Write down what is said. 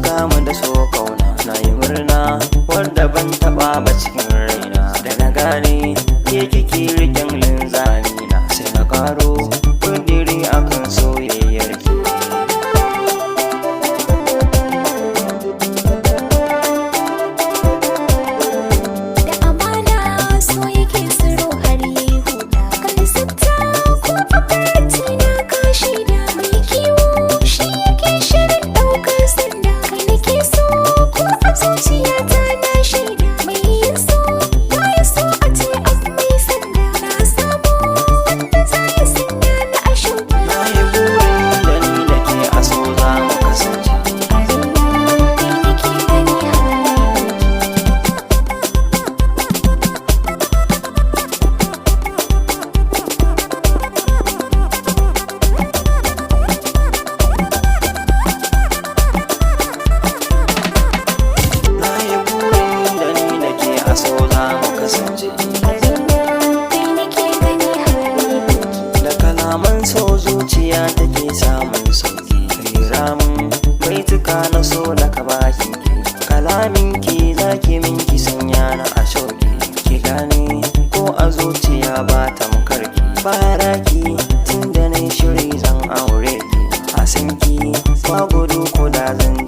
saka mu da so kauna na yi murna wanda ban taba ba cikin raina da na gane ke kike riken linzami na sai na karo kudiri akan soyayyar ki. Da kalaman so zuciya take samun sauki, ramin baituka na so da ka bakin ki, kalamin ki zaki min ki sanya na a shauki, ki gane ko a zuciya ba tamkar ki, fara ki tun da na shiri zan aure ki, a san ki ba gudu ko da zan